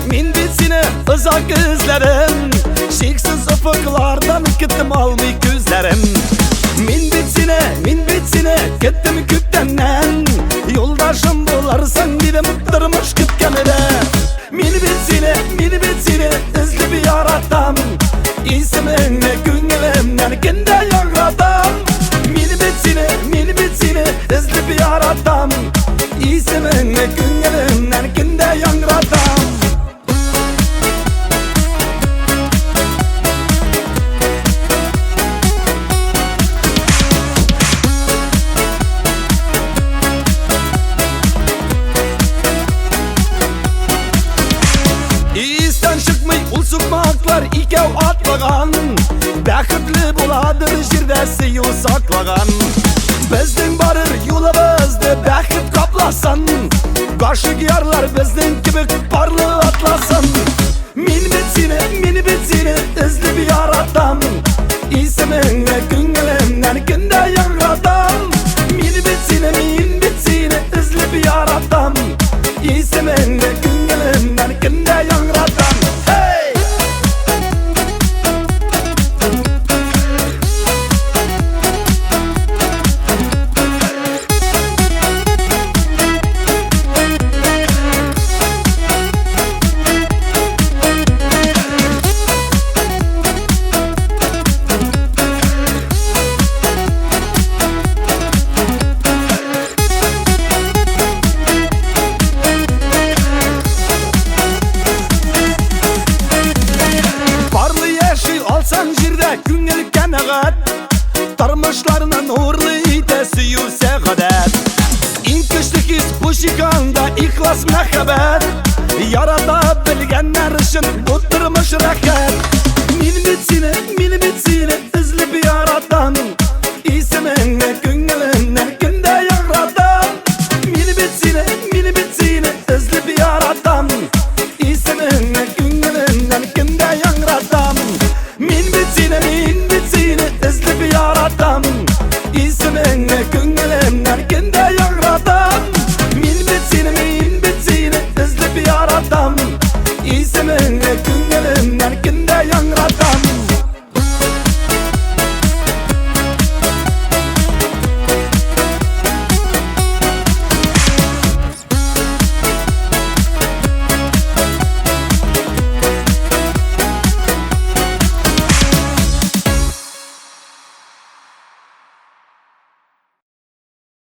min bitsini uzak izlerim. Şeksiz ufuklardan gittim almay gözlerim. Min bitsini gittim küptenden. Yoldaşım bularsan dedim durmuş küpkenide. Min bitsini izli bir yaratam. İsminle güngelimden kinde yangratam. Min bitsini izli bir yaratam. İsminle güngelimden kinde yangratam. İsten çıkmay ul sukmaklar ikev atlagan. Baxtli buladır jirdesi yol saklagan. Bizden barır yolumuzda baxt kaplasan. Kaşık yarlar bizden gibi parlı atlasan. Min bitsini izli bir yaratam. İsminle güngelimden kinde yangratam. Min bitsini izli bir yaratam. İsminle güngelimden kinde yangratam. Hey! Alsan jirde güngelik kanagat. Tarmışlarına nurlu itesi yurse gadet. İn kışlık his bu şikanda ihlas mehabet. Yarada bilgenler için bu durmuş raket. Min bitsini